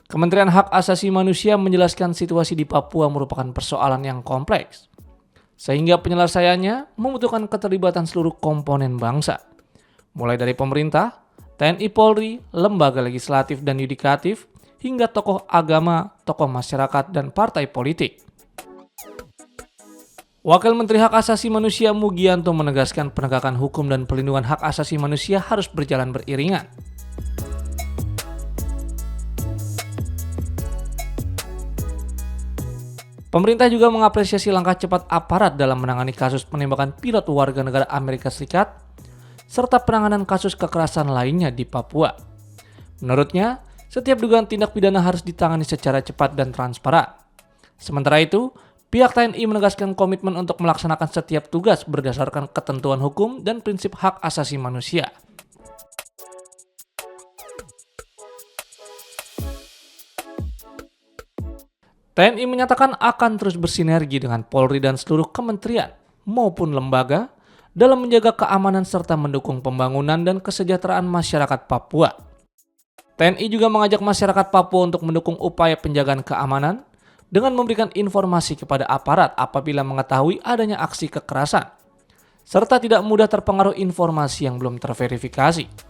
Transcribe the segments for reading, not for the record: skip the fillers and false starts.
Kementerian Hak Asasi Manusia menjelaskan situasi di Papua merupakan persoalan yang kompleks, sehingga penyelesaiannya membutuhkan keterlibatan seluruh komponen bangsa, mulai dari pemerintah, TNI Polri, lembaga legislatif dan yudikatif, hingga tokoh agama, tokoh masyarakat, dan partai politik. Wakil Menteri Hak Asasi Manusia Mugianto menegaskan penegakan hukum dan perlindungan hak asasi manusia harus berjalan beriringan. Pemerintah juga mengapresiasi langkah cepat aparat dalam menangani kasus penembakan pilot warga negara Amerika Serikat, serta penanganan kasus kekerasan lainnya di Papua. Menurutnya, setiap dugaan tindak pidana harus ditangani secara cepat dan transparan. Sementara itu, pihak TNI menegaskan komitmen untuk melaksanakan setiap tugas berdasarkan ketentuan hukum dan prinsip hak asasi manusia. TNI menyatakan akan terus bersinergi dengan Polri dan seluruh kementerian maupun lembaga dalam menjaga keamanan serta mendukung pembangunan dan kesejahteraan masyarakat Papua. TNI juga mengajak masyarakat Papua untuk mendukung upaya penjagaan keamanan dengan memberikan informasi kepada aparat apabila mengetahui adanya aksi kekerasan, serta tidak mudah terpengaruh informasi yang belum terverifikasi.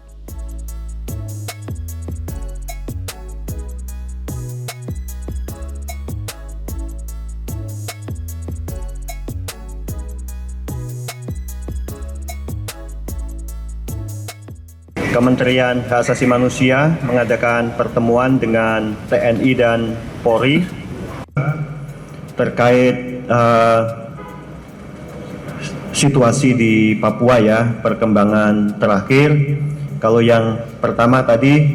Kementerian Hak Asasi Manusia mengadakan pertemuan dengan TNI dan Polri terkait situasi di Papua ya, perkembangan terakhir. Kalau yang pertama tadi,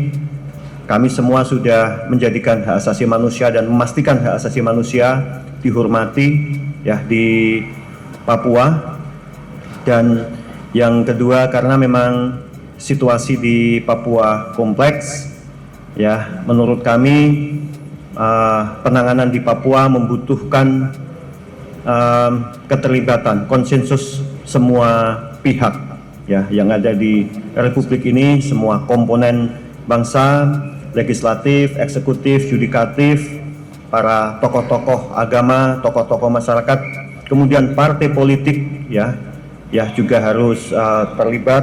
kami semua sudah menjadikan hak asasi manusia dan memastikan hak asasi manusia dihormati ya di Papua. Dan yang kedua, karena memang situasi di Papua kompleks, ya, menurut kami penanganan di Papua membutuhkan keterlibatan konsensus semua pihak, ya, yang ada di Republik ini, semua komponen bangsa, legislatif, eksekutif, yudikatif, para tokoh-tokoh agama, tokoh-tokoh masyarakat, kemudian partai politik, ya juga harus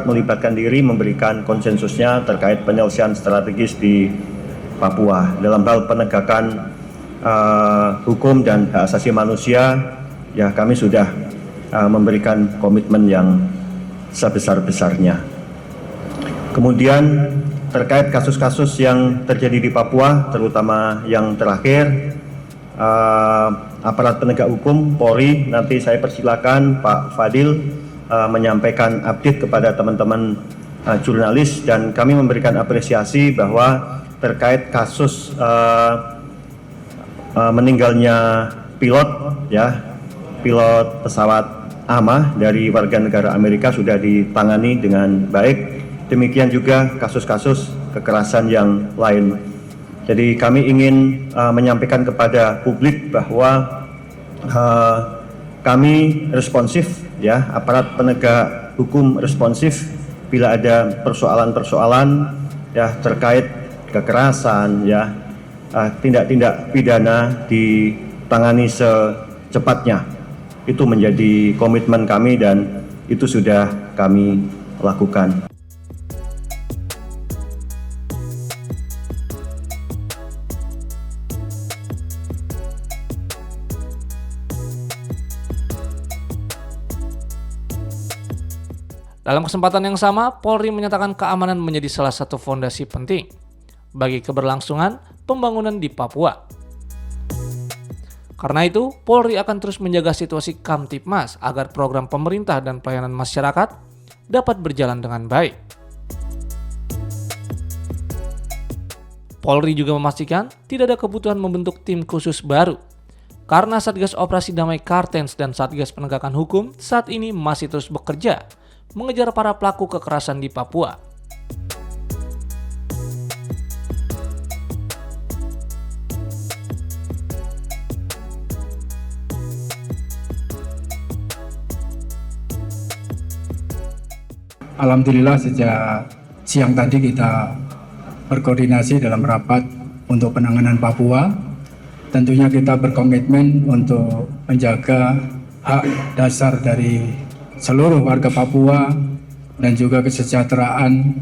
melibatkan diri, memberikan konsensusnya terkait penyelesaian strategis di Papua dalam hal penegakan hukum dan hak asasi manusia. Ya, kami sudah memberikan komitmen yang sebesar-besarnya. Kemudian terkait kasus-kasus yang terjadi di Papua, terutama yang terakhir, aparat penegak hukum Polri, nanti saya persilakan Pak Fadil menyampaikan update kepada teman-teman jurnalis, dan kami memberikan apresiasi bahwa terkait kasus meninggalnya pilot pesawat AMA dari warga negara Amerika sudah ditangani dengan baik. Demikian juga kasus-kasus kekerasan yang lain. Jadi kami ingin menyampaikan kepada publik bahwa kami responsif, ya, aparat penegak hukum responsif bila ada persoalan-persoalan ya terkait kekerasan, ya, tindak-tindak pidana ditangani secepatnya. Itu menjadi komitmen kami dan itu sudah kami lakukan. Dalam kesempatan yang sama, Polri menyatakan keamanan menjadi salah satu fondasi penting bagi keberlangsungan pembangunan di Papua. Karena itu, Polri akan terus menjaga situasi Kamtipmas agar program pemerintah dan pelayanan masyarakat dapat berjalan dengan baik. Polri juga memastikan tidak ada kebutuhan membentuk tim khusus baru, karena Satgas Operasi Damai Kartens dan Satgas Penegakan Hukum saat ini masih terus bekerja mengejar para pelaku kekerasan di Papua. Alhamdulillah sejak siang tadi kita berkoordinasi dalam rapat untuk penanganan Papua. Tentunya kita berkomitmen untuk menjaga hak dasar dari seluruh warga Papua dan juga kesejahteraan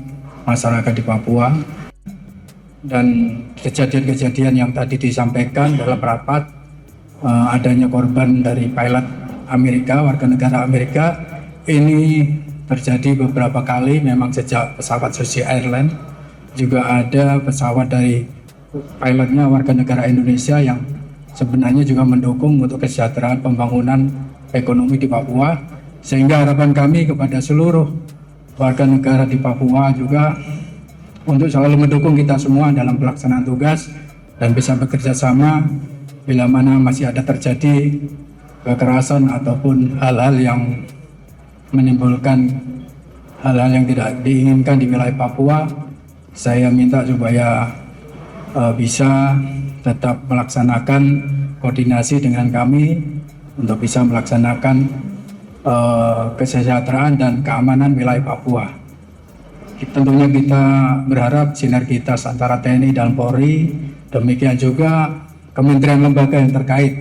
masyarakat di Papua. Dan kejadian-kejadian yang tadi disampaikan dalam rapat, adanya korban dari pilot Amerika, warga negara Amerika, ini terjadi beberapa kali memang sejak pesawat Susi Airlines. Juga ada pesawat dari pilotnya warga negara Indonesia yang sebenarnya juga mendukung untuk kesejahteraan pembangunan ekonomi di Papua, sehingga harapan kami kepada seluruh warga negara di Papua juga untuk selalu mendukung kita semua dalam pelaksanaan tugas dan bisa bekerja sama bila mana masih ada terjadi kekerasan ataupun hal-hal yang menimbulkan hal-hal yang tidak diinginkan di wilayah Papua. Saya minta supaya bisa tetap melaksanakan koordinasi dengan kami untuk bisa melaksanakan kesejahteraan dan keamanan wilayah Papua. Tentunya kita berharap sinergitas antara TNI dan Polri, demikian juga kementerian lembaga yang terkait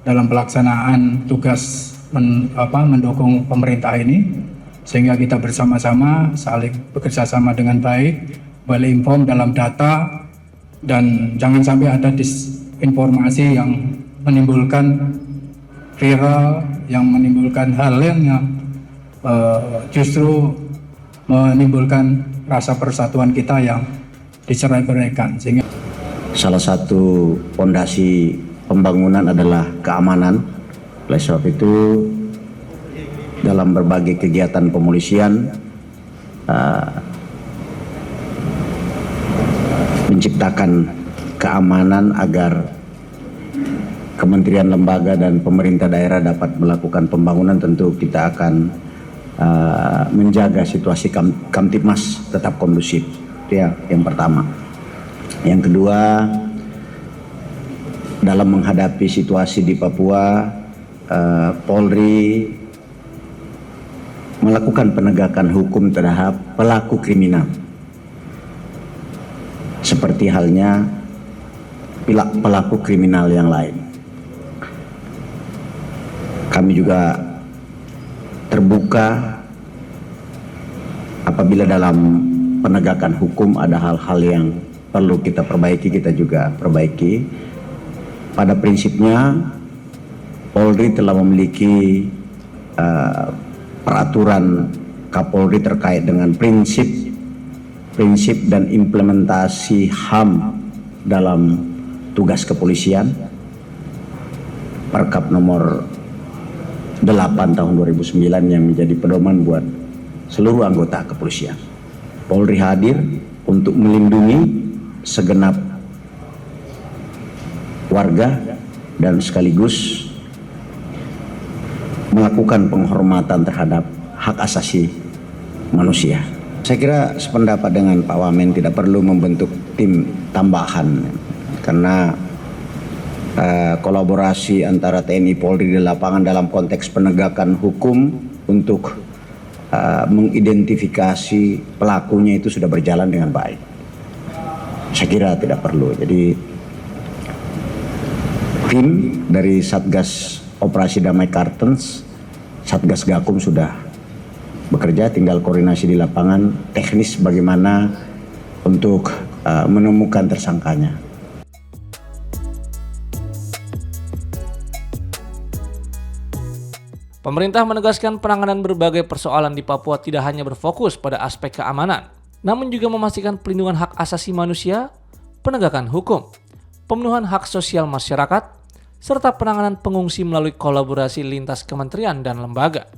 dalam pelaksanaan tugas mendukung pemerintah ini, sehingga kita bersama-sama saling bekerja sama dengan baik, well-informed dalam data, dan jangan sampai ada disinformasi yang menimbulkan viral, yang menimbulkan hal yang justru menimbulkan rasa persatuan kita yang dicerai-beraikan. Sehingga salah satu fondasi pembangunan adalah keamanan. Oleh sebab itu, dalam berbagai kegiatan pemolisian, menciptakan keamanan agar kementerian, lembaga, dan pemerintah daerah dapat melakukan pembangunan, tentu kita akan menjaga situasi Kamtipmas tetap kondusif. Itu yang pertama. Yang kedua, dalam menghadapi situasi di Papua, Polri melakukan penegakan hukum terhadap pelaku kriminal, seperti halnya pelaku kriminal yang lain. Kami juga terbuka apabila dalam penegakan hukum ada hal-hal yang perlu kita perbaiki, kita juga perbaiki. Pada prinsipnya, Polri telah memiliki peraturan Kapolri terkait dengan prinsip dan implementasi HAM dalam tugas kepolisian, Perkap nomor 8 tahun 2009 yang menjadi pedoman buat seluruh anggota kepolisian. Polri hadir untuk melindungi segenap warga dan sekaligus melakukan penghormatan terhadap hak asasi manusia. Saya kira sependapat dengan Pak Wamen, tidak perlu membentuk tim tambahan karena kolaborasi antara TNI Polri di lapangan dalam konteks penegakan hukum untuk mengidentifikasi pelakunya itu sudah berjalan dengan baik. Saya kira tidak perlu. Jadi tim dari Satgas Operasi Damai Kartens, Satgas Gakum sudah bekerja, tinggal koordinasi di lapangan teknis bagaimana untuk menemukan tersangkanya. Pemerintah menegaskan penanganan berbagai persoalan di Papua tidak hanya berfokus pada aspek keamanan, namun juga memastikan perlindungan hak asasi manusia, penegakan hukum, pemenuhan hak sosial masyarakat, serta penanganan pengungsi melalui kolaborasi lintas kementerian dan lembaga.